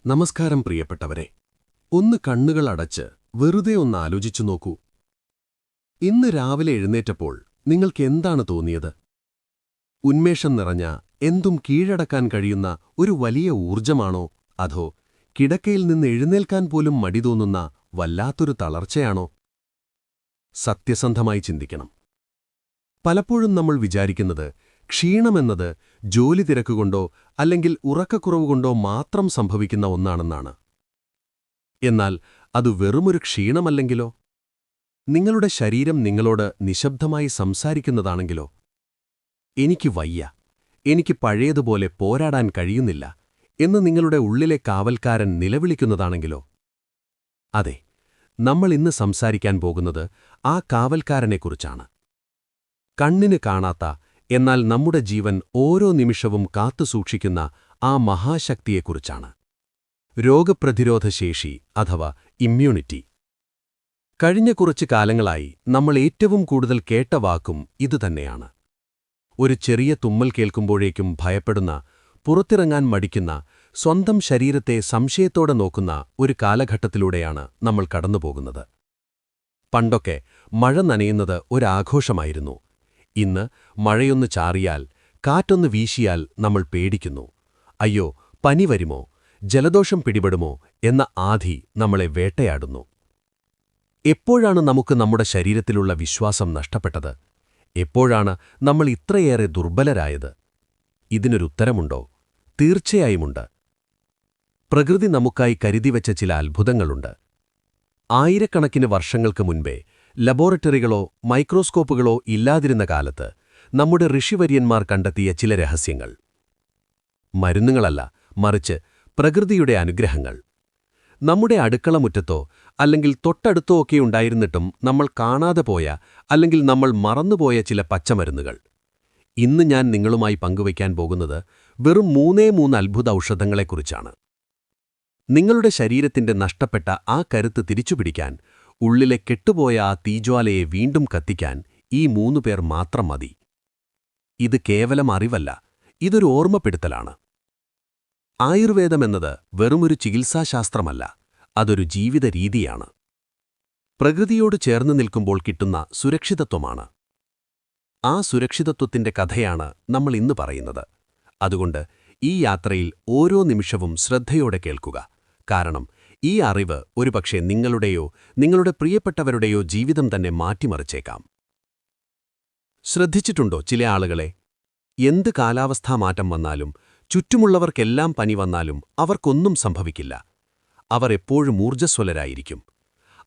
നമസ്കാരം പ്രിയപ്പെട്ടവരെ. ഒന്ന് കണ്ണുകൾ അടച്ച് വെറുതെ ഒന്ന് ആലോചിച്ചു നോക്കൂ. ഇന്ന് രാവിലെ എഴുന്നേറ്റപ്പോൾ നിങ്ങൾക്ക് എന്താണ് തോന്നിയത്? ഉന്മേഷം നിറഞ്ഞ, എന്തും കീഴടക്കാൻ കഴിയുന്ന ഒരു വലിയ ഊർജമാണോ, അതോ കിടക്കയിൽ നിന്ന് എഴുന്നേൽക്കാൻ പോലും മടി തോന്നുന്ന വല്ലാത്തൊരു തളർച്ചയാണോ? സത്യസന്ധമായി ചിന്തിക്കണം. പലപ്പോഴും നമ്മൾ വിചാരിക്കുന്നത് ക്ഷീണമെന്നത് ജോലി തിരക്കുകൊണ്ടോ അല്ലെങ്കിൽ ഉറക്കക്കുറവുകൊണ്ടോ മാത്രം സംഭവിക്കുന്ന ഒന്നാണെന്നാണ്. എന്നാൽ അത് വെറുമൊരു ക്ഷീണമല്ലെങ്കിലോ? നിങ്ങളുടെ ശരീരം നിങ്ങളോട് നിശബ്ദമായി സംസാരിക്കുന്നതാണെങ്കിലോ? എനിക്ക് വയ്യ, എനിക്ക് പഴയതുപോലെ പോരാടാൻ കഴിയുന്നില്ല എന്ന് നിങ്ങളുടെ ഉള്ളിലെ കാവൽക്കാരൻ നിലവിളിക്കുന്നതാണെങ്കിലോ? അതെ, നമ്മൾ ഇന്ന് സംസാരിക്കാൻ പോകുന്നത് ആ കാവൽക്കാരനെക്കുറിച്ചാണ്. കണ്ണിന് കാണാത്ത, എന്നാൽ നമ്മുടെ ജീവൻ ഓരോ നിമിഷവും കാത്തുസൂക്ഷിക്കുന്ന ആ മഹാശക്തിയെക്കുറിച്ചാണ്. രോഗപ്രതിരോധശേഷി അഥവാ ഇമ്മ്യൂണിറ്റി. കഴിഞ്ഞ കുറച്ചു കാലങ്ങളായി നമ്മൾ ഏറ്റവും കൂടുതൽ കേട്ട വാക്കും ഇതുതന്നെയാണ്. ഒരു ചെറിയ തുമ്മൽ കേൾക്കുമ്പോഴേക്കും ഭയപ്പെടുന്ന, പുറത്തിറങ്ങാൻ മടിക്കുന്ന, സ്വന്തം ശരീരത്തെ സംശയത്തോടെ നോക്കുന്ന ഒരു കാലഘട്ടത്തിലൂടെയാണ് നമ്മൾ കടന്നുപോകുന്നത്. പണ്ടൊക്കെ മഴ നനയുന്നത് ഒരാഘോഷമായിരുന്നു. ഇന്ന് മഴയൊന്ന് ചാറിയാൽ, കാറ്റൊന്ന് വീശിയാൽ നമ്മൾ പേടിക്കുന്നു. അയ്യോ, പനി വരുമോ, ജലദോഷം പിടിപെടുമോ എന്ന ആധി നമ്മളെ വേട്ടയാടുന്നു. എപ്പോഴാണ് നമുക്ക് നമ്മുടെ ശരീരത്തിലുള്ള വിശ്വാസം നഷ്ടപ്പെട്ടത്? എപ്പോഴാണ് നമ്മൾ ഇത്രയേറെ ദുർബലരായത്? ഇതിനൊരുത്തരമുണ്ടോ? തീർച്ചയായുമുണ്ട്. പ്രകൃതി നമുക്കായി കരുതിവെച്ച ചില അത്ഭുതങ്ങളുണ്ട്. ആയിരക്കണക്കിന് വർഷങ്ങൾക്ക് മുൻപേ ലബോറട്ടറികളോ മൈക്രോസ്കോപ്പുകളോ ഇല്ലാതിരുന്ന കാലത്ത് നമ്മുടെ ഋഷിവര്യന്മാർ കണ്ടെത്തിയ ചില രഹസ്യങ്ങൾ. മരുന്നുകളല്ല, മറിച്ച് പ്രകൃതിയുടെ അനുഗ്രഹങ്ങൾ. നമ്മുടെ അടുക്കളമുറ്റത്തോ അല്ലെങ്കിൽ തൊട്ടടുത്തോ ഒക്കെ ഉണ്ടായിരുന്നിട്ടും നമ്മൾ കാണാതെ പോയ, അല്ലെങ്കിൽ നമ്മൾ മറന്നുപോയ ചില പച്ചമരുന്നുകൾ. ഇന്ന് ഞാൻ നിങ്ങളുമായി പങ്കുവയ്ക്കാൻ പോകുന്നത് വെറും 3 അത്ഭുത ഔഷധങ്ങളെക്കുറിച്ചാണ്. നിങ്ങളുടെ ശരീരത്തിന്റെ നഷ്ടപ്പെട്ട ആ കരുത്ത് തിരിച്ചുപിടിക്കാൻ, ഉള്ളിലെ കെട്ടുപോയ ആ തീജ്വാലയെ വീണ്ടും കത്തിക്കാൻ ഈ 3 പേർ മാത്രം മതി. ഇത് കേവലം അറിവല്ല, ഇതൊരു ഓർമ്മപ്പെടുത്തലാണ്. ആയുർവേദമെന്നത് വെറുമൊരു ചികിത്സാശാസ്ത്രമല്ല, അതൊരു ജീവിത രീതിയാണ്. പ്രകൃതിയോട് ചേർന്ന് നിൽക്കുമ്പോൾ കിട്ടുന്ന സുരക്ഷിതത്വമാണ്. ആ സുരക്ഷിതത്വത്തിന്റെ കഥയാണ് നമ്മൾ ഇന്ന് പറയുന്നത്. അതുകൊണ്ട് ഈ യാത്രയിൽ ഓരോ നിമിഷവും ശ്രദ്ധയോടെ കേൾക്കുക. കാരണം ഈ അറിവ് ഒരുപക്ഷെ നിങ്ങളുടെയോ നിങ്ങളുടെ പ്രിയപ്പെട്ടവരുടെയോ ജീവിതം തന്നെ മാറ്റിമറിച്ചേക്കാം. ശ്രദ്ധിച്ചിട്ടുണ്ടോ ചില ആളുകളെ? എന്ത് കാലാവസ്ഥാ മാറ്റം വന്നാലും, ചുറ്റുമുള്ളവർക്കെല്ലാം പനി വന്നാലും അവർക്കൊന്നും സംഭവിക്കില്ല. അവർ എപ്പോഴും ഊർജ്ജസ്വലരായിരിക്കും.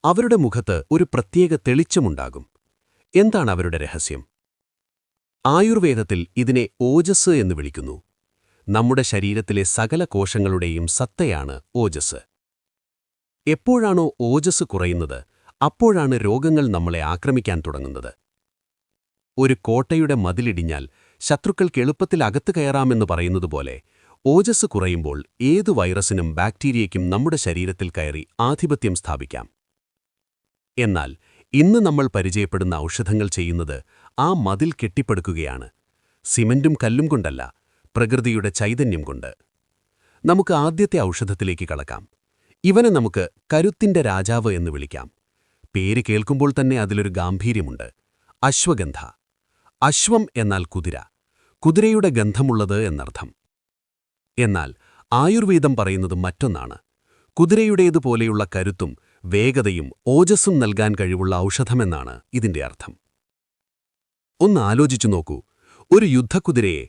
അവരുടെ മുഖത്ത് ഒരു പ്രത്യേക തെളിച്ചമുണ്ടാകും. എന്താണ് അവരുടെ രഹസ്യം? ആയുർവേദത്തിൽ ഇതിനെ ഓജസ് എന്ന് വിളിക്കുന്നു. നമ്മുടെ ശരീരത്തിലെ സകല കോശങ്ങളുടെയും സത്തയാണ് ഓജസ്. എപ്പോഴാണോ ഓജസ് കുറയുന്നത്, അപ്പോഴാണ് രോഗങ്ങൾ നമ്മളെ ആക്രമിക്കാൻ തുടങ്ങുന്നത്. ഒരു കോട്ടയുടെ മതിലിടിഞ്ഞാൽ ശത്രുക്കൾക്ക് എളുപ്പത്തിൽ അകത്ത് കയറാമെന്ന് പറയുന്നതുപോലെ, ഓജസ് കുറയുമ്പോൾ ഏതു വൈറസിനും ബാക്ടീരിയയ്ക്കും നമ്മുടെ ശരീരത്തിൽ കയറി ആധിപത്യം സ്ഥാപിക്കാം. എന്നാൽ ഇന്ന് നമ്മൾ പരിചയപ്പെടുന്ന ഔഷധങ്ങൾ ചെയ്യുന്നത് ആ മതിൽ കെട്ടിപ്പടുക്കുകയാണ്. സിമന്റും കല്ലും കൊണ്ടല്ല, പ്രകൃതിയുടെ ചൈതന്യം കൊണ്ട്. നമുക്ക് ആദ്യത്തെ ഔഷധത്തിലേക്ക് കടക്കാം. ഇവനെ നമുക്ക് കരുത്തിന്റെ രാജാവ് എന്ന് വിളിക്കാം. പേര് കേൾക്കുമ്പോൾ തന്നെ അതിലൊരു ഗാംഭീര്യമുണ്ട്. അശ്വഗന്ധ. അശ്വം എന്നാൽ കുതിര, കുതിരയുടെ ഗന്ധമുള്ളത് എന്നർത്ഥം. എന്നാൽ ആയുർവേദം പറയുന്നത് മറ്റൊന്നാണ്. കുതിരയുടേതുപോലെയുള്ള കരുത്തും വേഗതയും ഓജസ്സും നൽകാൻ കഴിവുള്ള ഔഷധമെന്നാണ് ഇതിന്റെ അർത്ഥം. ഒന്ന് ആലോചിച്ചു നോക്കൂ. ഒരു യുദ്ധക്കുതിരയെ,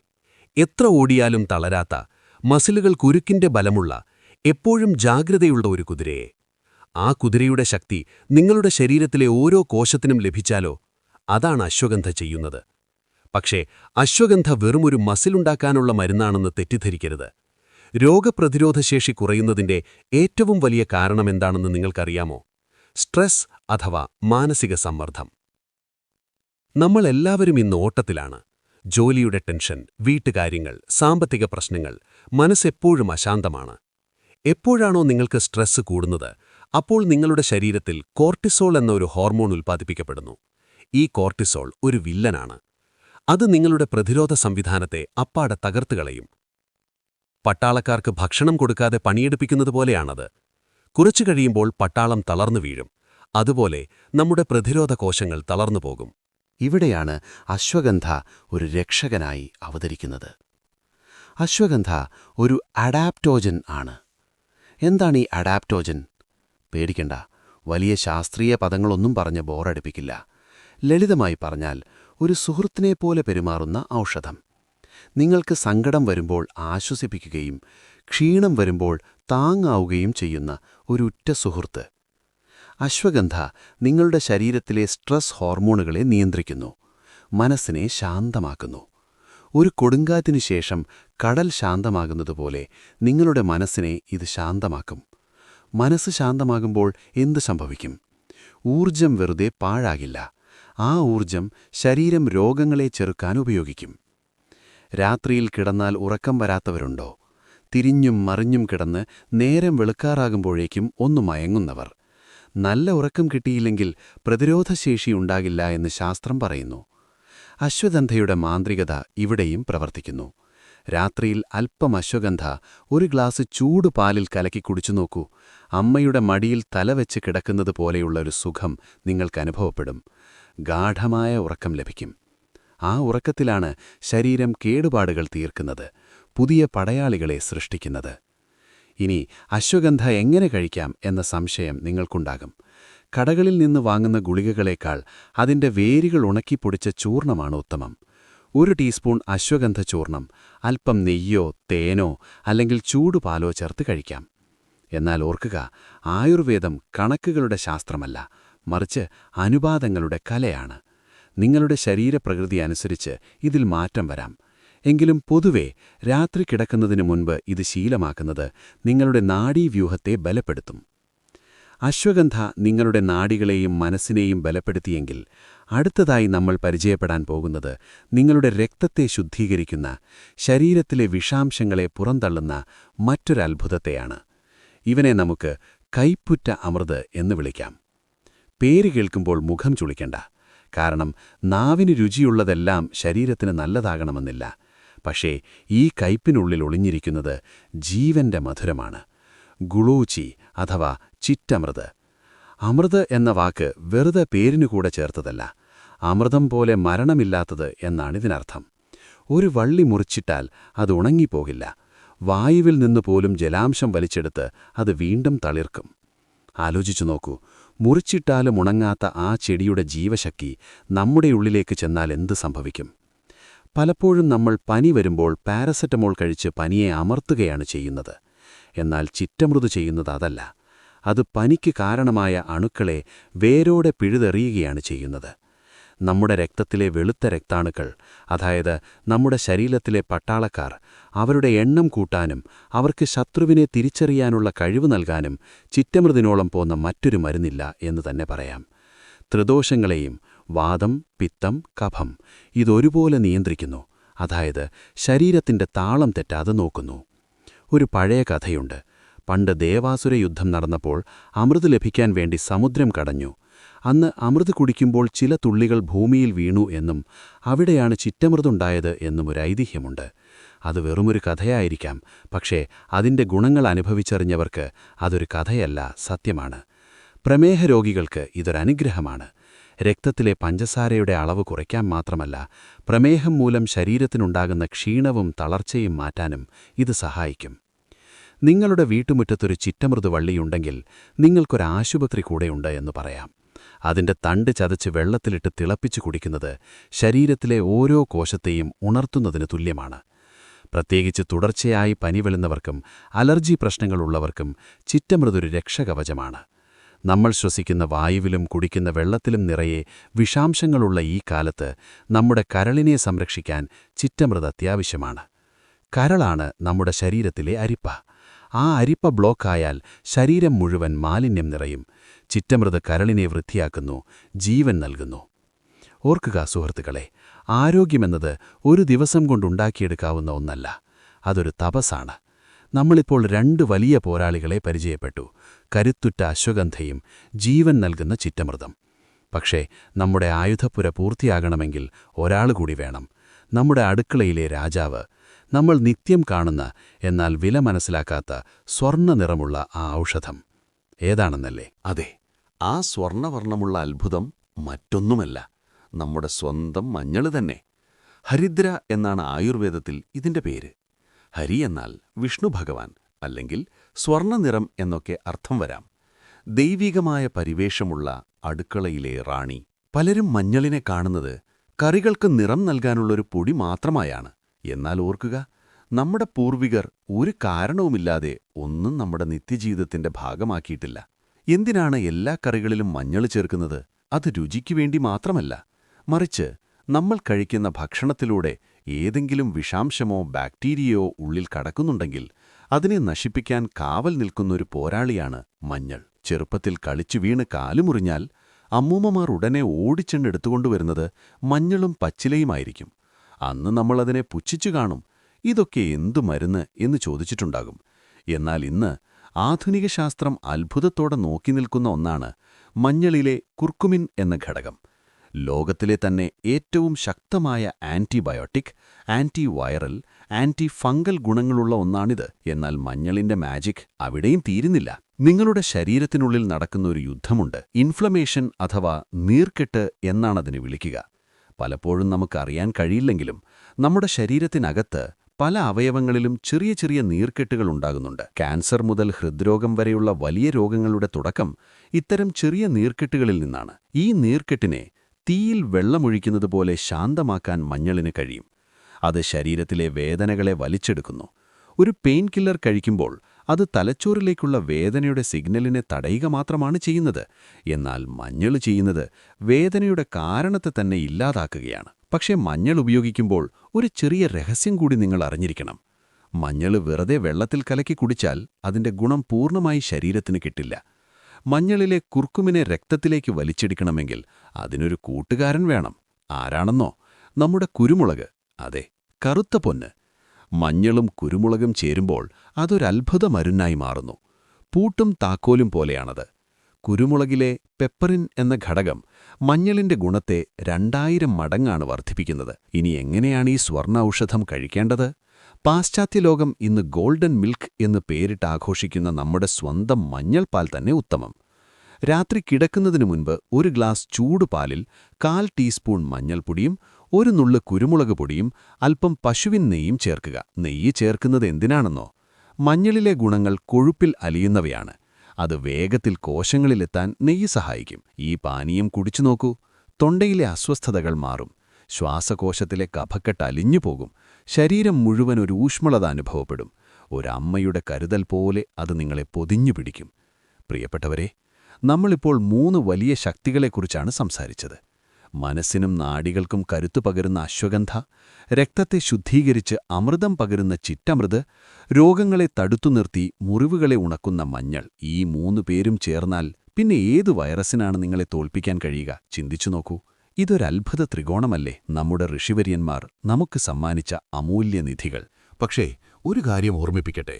എത്ര ഓടിയാലും തളരാത്ത, മസിലുകൾ കുരുക്കിന്റെ ബലമുള്ള, എപ്പോഴും ജാഗ്രതയുള്ള ഒരു കുതിരയെ. ആ കുതിരയുടെ ശക്തി നിങ്ങളുടെ ശരീരത്തിലെ ഓരോ കോശത്തിനും ലഭിച്ചാലോ? അതാണ് അശ്വഗന്ധ ചെയ്യുന്നത്. പക്ഷേ അശ്വഗന്ധ വെറുമൊരു മസിലുണ്ടാക്കാനുള്ള മരുന്നാണെന്ന് തെറ്റിദ്ധരിക്കരുത്. രോഗപ്രതിരോധശേഷി കുറയുന്നതിന്റെ ഏറ്റവും വലിയ കാരണമെന്താണെന്ന് നിങ്ങൾക്കറിയാമോ? സ്ട്രെസ് അഥവാ മാനസിക സമ്മർദ്ദം. നമ്മളെല്ലാവരും ഇന്ന് ഓട്ടത്തിലാണ്. ജോലിയുടെ ടെൻഷൻ, വീട്ടുകാര്യങ്ങൾ, സാമ്പത്തിക പ്രശ്നങ്ങൾ, മനസ്സെപ്പോഴും അശാന്തമാണ്. എപ്പോഴാണോ നിങ്ങൾക്ക് സ്ട്രെസ് കൂടുന്നത്, അപ്പോൾ നിങ്ങളുടെ ശരീരത്തിൽ കോർട്ടിസോൾ എന്ന ഒരു ഹോർമോൺ ഉൽപ്പാദിപ്പിക്കപ്പെടുന്നു. ഈ കോർട്ടിസോൾ ഒരു വില്ലനാണ്. അത് നിങ്ങളുടെ പ്രതിരോധ സംവിധാനത്തെ അപ്പാടെ തകർത്തുകളയും. പട്ടാളക്കാർക്ക് ഭക്ഷണം കൊടുക്കാതെ പണിയെടുപ്പിക്കുന്നത് പോലെയാണത്. കുറച്ചു കഴിയുമ്പോൾ പട്ടാളം തളർന്നു വീഴും. അതുപോലെ നമ്മുടെ പ്രതിരോധ കോശങ്ങൾ തളർന്നുപോകും. ഇവിടെയാണ് അശ്വഗന്ധ ഒരു രക്ഷകനായി അവതരിക്കുന്നത്. അശ്വഗന്ധ ഒരു അഡാപ്റ്റോജൻ ആണ്. എന്താണ് ഈ അഡാപ്റ്റോജൻ? പേടിക്കണ്ട, വലിയ ശാസ്ത്രീയ പദങ്ങളൊന്നും പറഞ്ഞ് ബോറടിപ്പിക്കില്ല. ലളിതമായി പറഞ്ഞാൽ, ഒരു സുഹൃത്തിനെപ്പോലെ പെരുമാറുന്ന ഔഷധം. നിങ്ങൾക്ക് സങ്കടം വരുമ്പോൾ ആശ്വസിപ്പിക്കുകയും ക്ഷീണം വരുമ്പോൾ താങ്ങാവുകയും ചെയ്യുന്ന ഒരു ഉറ്റ സുഹൃത്ത്. അശ്വഗന്ധ നിങ്ങളുടെ ശരീരത്തിലെ സ്ട്രെസ് ഹോർമോണുകളെ നിയന്ത്രിക്കുന്നു, മനസ്സിനെ ശാന്തമാക്കുന്നു. ഒരു കൊടുങ്കാറ്റിനു ശേഷം കടൽ ശാന്തമാകുന്നതുപോലെ നിങ്ങളുടെ മനസ്സിനെ ഇത് ശാന്തമാക്കും. മനസ്സ് ശാന്തമാകുമ്പോൾ എന്ത് സംഭവിക്കും? ഊർജം വെറുതെ പാഴാകില്ല. ആ ഊർജം ശരീരം രോഗങ്ങളെ ചെറുക്കാൻ ഉപയോഗിക്കും. രാത്രിയിൽ കിടന്നാൽ ഉറക്കം വരാത്തവരുണ്ടോ? തിരിഞ്ഞും മറിഞ്ഞും കിടന്ന് നേരം വെളുക്കാറാകുമ്പോഴേക്കും ഒന്ന് മയങ്ങുന്നവർ. നല്ല ഉറക്കം കിട്ടിയില്ലെങ്കിൽ പ്രതിരോധശേഷി ഉണ്ടാകില്ല എന്ന് ശാസ്ത്രം പറയുന്നു. അശ്വഗന്ധയുടെ മാന്ത്രികത ഇവിടെയും പ്രവർത്തിക്കുന്നു. രാത്രിയിൽ അല്പം അശ്വഗന്ധ ഒരു ഗ്ലാസ് ചൂട് പാലിൽ കലക്കി കുടിച്ചു നോക്കൂ. അമ്മയുടെ മടിയിൽ തലവെച്ച് കിടക്കുന്നത് പോലെയുള്ള ഒരു സുഖം നിങ്ങൾക്കനുഭവപ്പെടും. ഗാഢമായ ഉറക്കം ലഭിക്കും. ആ ഉറക്കത്തിലാണ് ശരീരം കേടുപാടുകൾ തീർക്കുന്നത്, പുതിയ പടയാളികളെ സൃഷ്ടിക്കുന്നത്. ഇനി അശ്വഗന്ധ എങ്ങനെ കഴിക്കാം എന്ന സംശയം നിങ്ങൾക്കുണ്ടാകും. കടകളിൽ നിന്ന് വാങ്ങുന്ന ഗുളികകളേക്കാൾ അതിൻ്റെ വേരുകൾ ഉണക്കിപ്പൊടിച്ച ചൂർണമാണ് ഉത്തമം. 1 ടീസ്പൂൺ അശ്വഗന്ധ ചൂർണം അല്പം നെയ്യോ തേനോ അല്ലെങ്കിൽ ചൂടുപാലോ ചേർത്ത് കഴിക്കാം. എന്നാൽ ഓർക്കുക, ആയുർവേദം കണക്കുകളുടെ ശാസ്ത്രമല്ല, മറിച്ച് അനുപാതങ്ങളുടെ കലയാണ്. നിങ്ങളുടെ ശരീരപ്രകൃതി അനുസരിച്ച് ഇതിൽ മാറ്റം വരാം. എങ്കിലും പൊതുവെ രാത്രി കിടക്കുന്നതിന് മുൻപ് ഇത് ശീലമാക്കുന്നത് നിങ്ങളുടെ നാഡീവ്യൂഹത്തെ ബലപ്പെടുത്തും. അശ്വഗന്ധ നിങ്ങളുടെ നാഡികളെയും മനസ്സിനെയും ബലപ്പെടുത്തിയെങ്കിൽ അടുത്തതായി നമ്മൾ പരിചയപ്പെടാൻ പോകുന്നത് നിങ്ങളുടെ രക്തത്തെ ശുദ്ധീകരിക്കുന്ന, ശരീരത്തിലെ വിഷാംശങ്ങളെ പുറന്തള്ളുന്ന മറ്റൊരത്ഭുതത്തെയാണ്. ഇവനെ നമുക്ക് കൈപ്പുറ്റ അമൃത് എന്ന് വിളിക്കാം. പേര് കേൾക്കുമ്പോൾ മുഖം ചുളിക്കണ്ട. കാരണം നാവിന് രുചിയുള്ളതെല്ലാം ശരീരത്തിന് നല്ലതാകണമെന്നില്ല. പക്ഷേ ഈ കയ്പിനുള്ളിൽ ഒളിഞ്ഞിരിക്കുന്നത് ജീവന്റെ മധുരമാണ്. ഗുളൂച്ചി അഥവാ ചിറ്റമൃത്. അമൃത് എന്ന വാക്ക് വെറുതെ പേരിനുകൂടെ ചേർത്തതല്ല, അമൃതം പോലെ മരണമില്ലാത്തത് എന്നാണിതിനർത്ഥം. ഒരു വള്ളി മുറിച്ചിട്ടാൽ അത് ഉണങ്ങിപ്പോകില്ല. വായുവിൽ നിന്നുപോലും ജലാംശം വലിച്ചെടുത്ത് അത് വീണ്ടും തളിർക്കും. ആലോചിച്ചു നോക്കൂ, മുറിച്ചിട്ടാലും ഉണങ്ങാത്ത ആ ചെടിയുടെ ജീവശക്തി നമ്മുടെ ഉള്ളിലേക്ക് ചെന്നാൽ എന്ത് സംഭവിക്കും? പലപ്പോഴും നമ്മൾ പനി വരുമ്പോൾ പാരസെറ്റമോൾ കഴിച്ച് പനിയെ അമർത്തുകയാണ് ചെയ്യുന്നത്. എന്നാൽ ചിറ്റമൃത് ചെയ്യുന്നത് അതല്ല. അത് പനിക്ക് കാരണമായ അണുക്കളെ വേരോടെ പിഴുതെറിയുകയാണ് ചെയ്യുന്നത്. നമ്മുടെ രക്തത്തിലെ വെളുത്ത രക്താണുക്കൾ, അതായത് നമ്മുടെ ശരീരത്തിലെ പട്ടാളക്കാർ, അവരുടെ എണ്ണം കൂട്ടാനും അവർക്ക് ശത്രുവിനെ തിരിച്ചറിയാനുള്ള കഴിവ് നൽകാനും ചിറ്റമൃതിനോളം പോന്ന മറ്റൊരു മരുന്നില്ല എന്ന് തന്നെ പറയാം. ത്രിദോഷങ്ങളെയും വാതം, പിത്തം, കഫം ഇതൊരുപോലെ നിയന്ത്രിക്കുന്നു. അതായത് ശരീരത്തിന്റെ താളം തെറ്റാതെ നോക്കുന്നു. ഒരു പഴയ കഥയുണ്ട്. പണ്ട് ദേവാസുര യുദ്ധം നടന്നപ്പോൾ അമൃത് ലഭിക്കാൻ വേണ്ടി സമുദ്രം കടഞ്ഞു. അന്ന് അമൃത് കുടിക്കുമ്പോൾ ചില തുള്ളികൾ ഭൂമിയിൽ വീണു എന്നും അവിടെയാണ് ചിറ്റമൃതുണ്ടായത് എന്നും ഒരു ഐതിഹ്യമുണ്ട്. അത് വെറുമൊരു കഥയായിരിക്കാം, പക്ഷേ അതിൻ്റെ ഗുണങ്ങൾ അനുഭവിച്ചറിഞ്ഞവർക്ക് അതൊരു കഥയല്ല, സത്യമാണ്. പ്രമേഹ രോഗികൾക്ക് ഇതൊരനുഗ്രഹമാണ്. രക്തത്തിലെ പഞ്ചസാരയുടെ അളവ് കുറയ്ക്കാൻ മാത്രമല്ല, പ്രമേഹം മൂലം ശരീരത്തിനുണ്ടാകുന്ന ക്ഷീണവും തളർച്ചയും മാറ്റാനും ഇത് സഹായിക്കും. നിങ്ങളുടെ വീട്ടുമുറ്റത്തൊരു ചിറ്റമൃത് വള്ളിയുണ്ടെങ്കിൽ നിങ്ങൾക്കൊരാശുപത്രി കൂടെയുണ്ട് എന്ന് പറയാം. അതിൻ്റെ തണ്ട് ചതച്ച് വെള്ളത്തിലിട്ട് തിളപ്പിച്ചു കുടിക്കുന്നത് ശരീരത്തിലെ ഓരോ കോശത്തെയും ഉണർത്തുന്നതിന് തുല്യമാണ്. പ്രത്യേകിച്ച് തുടർച്ചയായി പനി വെളുന്നവർക്കും അലർജി പ്രശ്നങ്ങളുള്ളവർക്കും ചിറ്റമൃതൊരു രക്ഷകവചമാണ്. നമ്മൾ ശ്വസിക്കുന്ന വായുവിലും കുടിക്കുന്ന വെള്ളത്തിലും നിറയെ വിഷാംശങ്ങളുള്ള ഈ കാലത്ത് നമ്മുടെ കരളിനെ സംരക്ഷിക്കാൻ ചിറ്റമൃത് അത്യാവശ്യമാണ്. കരളാണ് നമ്മുടെ ശരീരത്തിലെ അരിപ്പ. ആ അരിപ്പ ബ്ലോക്കായാൽ ശരീരം മുഴുവൻ മാലിന്യം നിറയും. ചിറ്റമൃത് കരളിനെ വൃത്തിയാക്കുന്നു, ജീവൻ നൽകുന്നു. ഓർക്കുക സുഹൃത്തുക്കളെ, ആരോഗ്യമെന്നത് ഒരു ദിവസം കൊണ്ടുണ്ടാക്കിയെടുക്കാവുന്ന ഒന്നല്ല, അതൊരു തപസ്സാണ്. നമ്മളിപ്പോൾ 2 വലിയ പോരാളികളെ പരിചയപ്പെട്ടു: കരുത്തുറ്റ അശ്വഗന്ധയും ജീവൻ നൽകുന്ന ചിറ്റമൃതം. പക്ഷേ നമ്മുടെ ആയുധപ്പുര പൂർത്തിയാകണമെങ്കിൽ ഒരാൾ കൂടി വേണം, നമ്മുടെ അടുക്കളയിലെ രാജാവ്. നമ്മൾ നിത്യം കാണുന്ന എന്നാൽ വില മനസ്സിലാക്കാത്ത സ്വർണ്ണ നിറമുള്ള ആ ഔഷധം ഏതാണെന്നല്ലേ? അതെ, ആ സ്വർണവർണ്ണമുള്ള അത്ഭുതം മറ്റൊന്നുമല്ല, നമ്മുടെ സ്വന്തം മഞ്ഞൾ തന്നെ. ഹരിദ്ര എന്നാണ് ആയുർവേദത്തിൽ ഇതിന്റെ പേര്. ഹരി എന്നാൽ വിഷ്ണു ഭഗവാൻ, അല്ലെങ്കിൽ സ്വർണ്ണനിറം എന്നൊക്കെ അർത്ഥം വരാം. ദൈവികമായ പരിവേഷമുള്ള അടുക്കളയിലെ റാണി. പലരും മഞ്ഞളിനെ കാണുന്നത് കറികൾക്ക് നിറം നൽകാനുള്ളൊരു പൊടി മാത്രമായാണ്. എന്നാൽ ഓർക്കുക, നമ്മുടെ പൂർവികർ ഒരു കാരണവുമില്ലാതെ ഒന്നും നമ്മുടെ നിത്യജീവിതത്തിന്റെ ഭാഗമാക്കിയിട്ടില്ല. എന്തിനാണ് എല്ലാ കറികളിലും മഞ്ഞൾ ചേർക്കുന്നത്? അത് രുചിക്കു വേണ്ടി മാത്രമല്ല, മറിച്ച് നമ്മൾ കഴിക്കുന്ന ഭക്ഷണത്തിലൂടെ ഏതെങ്കിലും വിഷാംശമോ ബാക്ടീരിയയോ ഉള്ളിൽ കടക്കുന്നുണ്ടെങ്കിൽ അതിനെ നശിപ്പിക്കാൻ കാവൽ നിൽക്കുന്നൊരു പോരാളിയാണ് മഞ്ഞൾ. ചെറുപ്പത്തിൽ കളിച്ചു വീണ് കാലുമുറിഞ്ഞാൽ അമ്മൂമ്മമാർ ഉടനെ ഓടിച്ചെന്നെടുത്തുകൊണ്ടുവരുന്നത് മഞ്ഞളും പച്ചിലയുമായിരിക്കും. അന്ന് നമ്മളതിനെ പുച്ഛിച്ചു കാണും. ഇതൊക്കെ എന്തു മരുന്ന് എന്ന് ചോദിച്ചിട്ടുണ്ടാകും. എന്നാൽ ഇന്ന് ആധുനിക ശാസ്ത്രം അത്ഭുതത്തോടെ നോക്കി നിൽക്കുന്ന ഒന്നാണ് മഞ്ഞളിലെ കുർക്കുമിൻ എന്ന ഘടകം. ലോകത്തിലെ തന്നെ ഏറ്റവും ശക്തമായ ആന്റിബയോട്ടിക്, ആന്റിവൈറൽ, ആന്റി ഫംഗൽ ഗുണങ്ങളുള്ള ഒന്നാണിത്. എന്നാൽ മഞ്ഞളിന്റെ മാജിക് അവിടെയും തീരുന്നില്ല. നിങ്ങളുടെ ശരീരത്തിനുള്ളിൽ നടക്കുന്ന ഒരു യുദ്ധമുണ്ട്. ഇൻഫ്ലമേഷൻ അഥവാ നീർക്കെട്ട് എന്നാണതിനെ വിളിക്കുക. പലപ്പോഴും നമുക്കറിയാൻ കഴിയില്ലെങ്കിലും നമ്മുടെ ശരീരത്തിനകത്ത് പല അവയവങ്ങളിലും ചെറിയ ചെറിയ നീർക്കെട്ടുകൾ ഉണ്ടാകുന്നുണ്ട്. ക്യാൻസർ മുതൽ ഹൃദ്രോഗം വരെയുള്ള വലിയ രോഗങ്ങളുടെ തുടക്കം ഇത്തരം ചെറിയ നീർക്കെട്ടുകളിൽ നിന്നാണ്. ഈ നീർക്കെട്ടിനെ തീയിൽ വെള്ളമൊഴിക്കുന്നതുപോലെ ശാന്തമാക്കാൻ മഞ്ഞളിന് കഴിയും. അത് ശരീരത്തിലെ വേദനകളെ വലിച്ചെടുക്കുന്നു. ഒരു പെയിൻ കില്ലർ കഴിക്കുമ്പോൾ അത് തലച്ചോറിലേക്കുള്ള വേദനയുടെ സിഗ്നലിനെ തടയുക മാത്രമാണ് ചെയ്യുന്നത്. എന്നാൽ മഞ്ഞൾ ചെയ്യുന്നത് വേദനയുടെ കാരണത്തെ തന്നെ ഇല്ലാതാക്കുകയാണ്. പക്ഷേ മഞ്ഞൾ ഉപയോഗിക്കുമ്പോൾ ഒരു ചെറിയ രഹസ്യം കൂടി നിങ്ങൾ അറിഞ്ഞിരിക്കണം. മഞ്ഞൾ വെറുതെ വെള്ളത്തിൽ കലക്കി കുടിച്ചാൽ അതിന്റെ ഗുണം പൂർണ്ണമായി ശരീരത്തിന് കിട്ടില്ല. മഞ്ഞളിലെ കുർക്കുമിനെ രക്തത്തിലേക്ക് വലിച്ചെടുക്കണമെങ്കിൽ അതിനൊരു കൂട്ടുകാരൻ വേണം. ആരാണെന്നോ? നമ്മുടെ കുരുമുളക്. അതെ, കറുത്ത പൊന്ന്. മഞ്ഞളും കുരുമുളകും ചേരുമ്പോൾ അതൊരത്ഭുത മരുന്നായി മാറുന്നു. പൂട്ടും താക്കോലും പോലെയാണത്. കുരുമുളകിലെ പെപ്പറിൻ എന്ന ഘടകം മഞ്ഞളിന്റെ ഗുണത്തെ 2000 മടങ്ങാണ് വർദ്ധിപ്പിക്കുന്നത്. ഇനി എങ്ങനെയാണ് ഈ സ്വർണ്ണ ഔഷധം കഴിക്കേണ്ടത്? പാശ്ചാത്യലോകം ഇന്ന് ഗോൾഡൻ മിൽക്ക് എന്ന് പേരിട്ട് ആഘോഷിക്കുന്ന നമ്മുടെ സ്വന്തം മഞ്ഞൾപ്പാൽ തന്നെ ഉത്തമം. രാത്രി കിടക്കുന്നതിനു മുൻപ് ഒരു ഗ്ലാസ് ചൂടുപാലിൽ 1/4 ടീസ്പൂൺ മഞ്ഞൾപ്പൊടിയും 1 നുള്ള് കുരുമുളക് പൊടിയും അല്പം പശുവിൻ നെയ്യും ചേർക്കുക. നെയ്യ് ചേർക്കുന്നത് എന്തിനാണെന്നോ? മഞ്ഞളിലെ ഗുണങ്ങൾ കൊഴുപ്പിൽ അലിയുന്നവയാണ്. അത് വേഗത്തിൽ കോശങ്ങളിലെത്താൻ നെയ്യ് സഹായിക്കും. ഈ പാനീയം കുടിച്ചു നോക്കൂ. തൊണ്ടയിലെ അസ്വസ്ഥതകൾ മാറും. ശ്വാസകോശത്തിലെ കഫക്കെട്ട് അലിഞ്ഞുപോകും. ശരീരം മുഴുവൻ ഒരു ഊഷ്മളത അനുഭവപ്പെടും. ഒരമ്മയുടെ കരുതൽ പോലെ അത് നിങ്ങളെ പൊതിഞ്ഞു പിടിക്കും. പ്രിയപ്പെട്ടവരെ, നമ്മളിപ്പോൾ 3 വലിയ ശക്തികളെക്കുറിച്ചാണ് സംസാരിച്ചത്. മനസ്സിനും നാഡികൾക്കും കരുത്തു പകരുന്ന അശ്വഗന്ധ, രക്തത്തെ ശുദ്ധീകരിച്ച് അമൃതം പകരുന്ന ചിറ്റമൃത്, രോഗങ്ങളെ തടുത്തു നിർത്തി മുറിവുകളെ ഉണക്കുന്ന മഞ്ഞൾ. ഈ 3 പേരും ചേർന്നാൽ പിന്നെ ഏതു വൈറസിനാണ് നിങ്ങളെ തോൽപ്പിക്കാൻ കഴിയുക? ചിന്തിച്ചു നോക്കൂ. ഇതൊരത്ഭുത ത്രികോണമല്ലേ നമ്മുടെ ഋഷിവര്യന്മാർ നമുക്ക് സമ്മാനിച്ച അമൂല്യനിധികൾ. പക്ഷേ ഒരു കാര്യം ഓർമ്മിപ്പിക്കട്ടെ,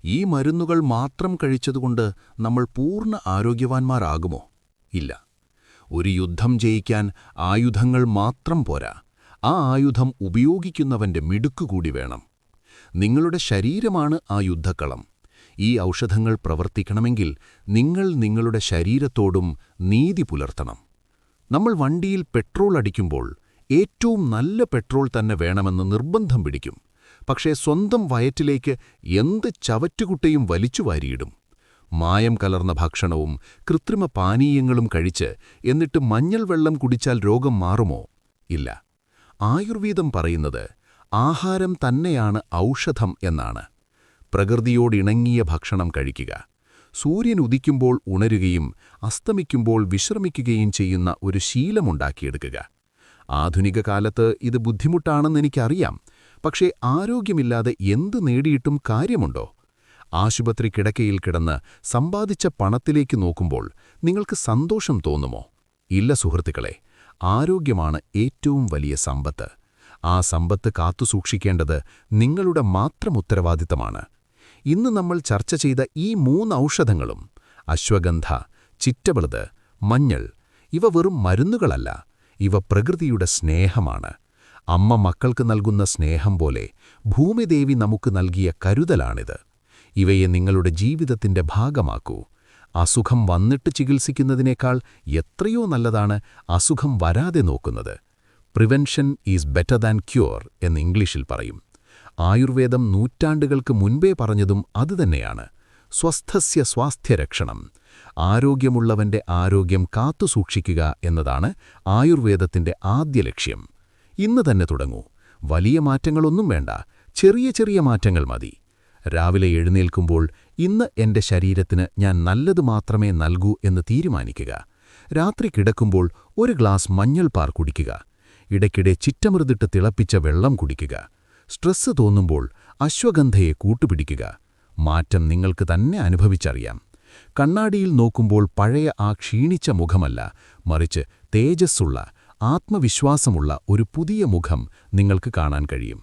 ഈ മരുന്നുകൾ മാത്രം കഴിച്ചതുകൊണ്ട് നമ്മൾ പൂർണ്ണ ആരോഗ്യവാന്മാരാകുമോ? ഇല്ല. ഒരു യുദ്ധം ജയിക്കാൻ ആയുധങ്ങൾ മാത്രം പോരാ, ആ ആയുധം ഉപയോഗിക്കുന്നവന്റെ മിടുക്കുകൂടി വേണം. നിങ്ങളുടെ ശരീരമാണ് ആ യുദ്ധക്കളം. ഈ ഔഷധങ്ങൾ പ്രവർത്തിക്കണമെങ്കിൽ നിങ്ങൾ നിങ്ങളുടെ ശരീരത്തോടും നീതി പുലർത്തണം. നമ്മൾ വണ്ടിയിൽ പെട്രോൾ അടിക്കുമ്പോൾ ഏറ്റവും നല്ല പെട്രോൾ തന്നെ വേണമെന്ന് നിർബന്ധം പിടിക്കും. പക്ഷേ സ്വന്തം വയറ്റിലേക്ക് എന്ത് ചവറ്റുകുട്ടയും വലിച്ചുവാരിയിടും. മായം കലർന്ന ഭക്ഷണവും കൃത്രിമ പാനീയങ്ങളും കഴിച്ച് എന്നിട്ട് മഞ്ഞൾ വെള്ളം കുടിച്ചാൽ രോഗം മാറുമോ? ഇല്ല. ആയുർവേദം പറയുന്നത് ആഹാരം തന്നെയാണ് ഔഷധം എന്നാണ്. പ്രകൃതിയോടിണങ്ങിയ ഭക്ഷണം കഴിക്കുക, സൂര്യൻ ഉദിക്കുമ്പോൾ ഉണരുകയും അസ്തമിക്കുമ്പോൾ വിശ്രമിക്കുകയും ചെയ്യുന്ന ഒരു ശീലമുണ്ടാക്കിയെടുക്കുക. ആധുനിക കാലത്ത് ഇത് ബുദ്ധിമുട്ടാണെന്നെനിക്കറിയാം. പക്ഷേ ആരോഗ്യമില്ലാതെ എന്ത് നേടിയിട്ടും കാര്യമുണ്ടോ? ആശുപത്രി കിടക്കയിൽ കിടന്ന് സമ്പാദിച്ച പണത്തിലേക്ക് നോക്കുമ്പോൾ നിങ്ങൾക്ക് സന്തോഷം തോന്നുമോ? ഇല്ല സുഹൃത്തുക്കളെ, ആരോഗ്യമാണ് ഏറ്റവും വലിയ സമ്പത്ത്. ആ സമ്പത്ത് കാത്തുസൂക്ഷിക്കേണ്ടത് നിങ്ങളുടെ മാത്രം ഉത്തരവാദിത്തമാണ്. ഇന്ന് നമ്മൾ ചർച്ച ചെയ്ത ഈ 3 ഔഷധങ്ങളും അശ്വഗന്ധ, ചിറ്റമൃത്, മഞ്ഞൾ, ഇവ വെറും മരുന്നുകളല്ല. ഇവ പ്രകൃതിയുടെ സ്നേഹമാണ്. അമ്മ മക്കൾക്ക് നൽകുന്ന സ്നേഹം പോലെ ഭൂമിദേവി നമുക്ക് നൽകിയ കരുതലാണിത്. ഇവയെ നിങ്ങളുടെ ജീവിതത്തിന്റെ ഭാഗമാക്കൂ. അസുഖം വന്നിട്ട് ചികിത്സിക്കുന്നതിനേക്കാൾ എത്രയോ നല്ലതാണ് അസുഖം വരാതെ നോക്കുന്നത്. Prevention is better than cure എന്ന് ഇംഗ്ലീഷിൽ പറയും. ആയുർവേദം നൂറ്റാണ്ടുകൾക്ക് മുൻപേ പറഞ്ഞതും അതുതന്നെയാണ്. സ്വസ്ഥസ്യ സ്വാസ്ഥ്യരക്ഷണം. ആരോഗ്യമുള്ളവന്റെ ആരോഗ്യം കാത്തുസൂക്ഷിക്കുക എന്നതാണ് ആയുർവേദത്തിന്റെ ആദ്യ ലക്ഷ്യം. ഇന്ന് തന്നെ തുടങ്ങൂ. വലിയ മാറ്റങ്ങളൊന്നും വേണ്ട, ചെറിയ ചെറിയ മാറ്റങ്ങൾ മതി. രാവിലെ എഴുന്നേൽക്കുമ്പോൾ ഇന്ന് എന്റെ ശരീരത്തിന് ഞാൻ നല്ലത് മാത്രമേ നൽകൂ എന്ന് തീരുമാനിക്കുക. രാത്രി കിടക്കുമ്പോൾ ഒരു ഗ്ലാസ് മഞ്ഞൾപ്പാർ കുടിക്കുക. ഇടയ്ക്കിടെ ചിറ്റമൃതിട്ട് തിളപ്പിച്ച വെള്ളം കുടിക്കുക. സ്ട്രെസ് തോന്നുമ്പോൾ അശ്വഗന്ധയെ കൂട്ടുപിടിക്കുക. മാറ്റം നിങ്ങൾക്ക് തന്നെ അനുഭവിച്ചറിയാം. കണ്ണാടിയിൽ നോക്കുമ്പോൾ പഴയ ആ ക്ഷീണിച്ച മുഖമല്ല, മറിച്ച് തേജസ്സുള്ള, ആത്മവിശ്വാസമുള്ള ഒരു പുതിയ മുഖം നിങ്ങൾക്ക് കാണാൻ കഴിയും.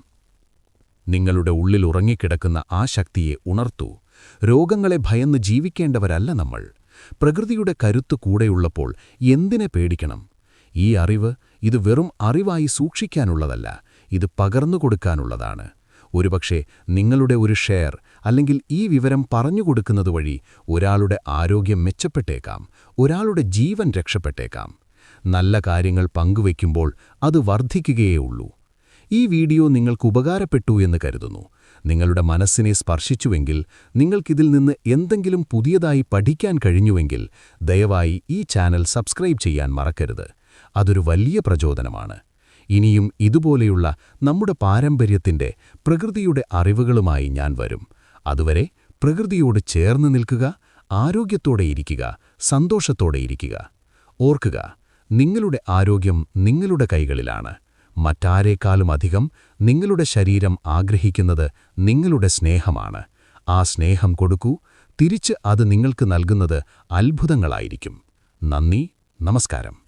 നിങ്ങളുടെ ഉള്ളിൽ ഉറങ്ങിക്കിടക്കുന്ന ആ ശക്തിയെ ഉണർത്തൂ. രോഗങ്ങളെ ഭയന്ന് ജീവിക്കേണ്ടവരല്ല നമ്മൾ. പ്രകൃതിയുടെ കരുത്ത് കൂടെയുള്ളപ്പോൾ എന്തിനെ പേടിക്കണം? ഈ അറിവ്, ഇത് വെറും അറിവായി സൂക്ഷിക്കാനുള്ളതല്ല, ഇത് പകർന്നുകൊടുക്കാനുള്ളതാണ്. ഒരുപക്ഷെ നിങ്ങളുടെ ഒരു ഷെയർ അല്ലെങ്കിൽ ഈ വിവരം പറഞ്ഞുകൊടുക്കുന്നതുവഴി ഒരാളുടെ ആരോഗ്യം മെച്ചപ്പെട്ടേക്കാം, ഒരാളുടെ ജീവൻ രക്ഷപ്പെട്ടേക്കാം. നല്ല കാര്യങ്ങൾ പങ്കുവയ്ക്കുമ്പോൾ അത് വർദ്ധിക്കുകയേ ഉള്ളൂ. ഈ വീഡിയോ നിങ്ങൾക്ക് ഉപകാരപ്പെട്ടു എന്ന് കരുതുന്നു. നിങ്ങളുടെ മനസ്സിനെ സ്പർശിച്ചുവെങ്കിൽ, നിങ്ങൾക്കിതിൽ നിന്ന് എന്തെങ്കിലും പുതിയതായി പഠിക്കാൻ കഴിഞ്ഞുവെങ്കിൽ ദയവായി ഈ ചാനൽ സബ്സ്ക്രൈബ് ചെയ്യാൻ മറക്കരുത്. അതൊരു വലിയ പ്രചോദനമാണ്. ഇനിയും ഇതുപോലെയുള്ള നമ്മുടെ പാരമ്പര്യത്തിന്റെ, പ്രകൃതിയുടെ അറിവുകളുമായി ഞാൻ വരും. അതുവരെ പ്രകൃതിയോട് ചേർന്ന് നിൽക്കുക, ആരോഗ്യത്തോടെ ഇരിക്കുക, സന്തോഷത്തോടെ ഇരിക്കുക. ഓർക്കുക, നിങ്ങളുടെ ആരോഗ്യം നിങ്ങളുടെ കൈകളിലാണ്. മറ്റാരേക്കാളുമധികം നിങ്ങളുടെ ശരീരം ആഗ്രഹിക്കുന്നത് നിങ്ങളുടെ സ്നേഹമാണ്. ആ സ്നേഹം കൊടുക്കൂ. തിരിച്ച് അത് നിങ്ങൾക്ക് നൽകുന്നത് അത്ഭുതങ്ങളായിരിക്കും. നന്ദി, നമസ്കാരം.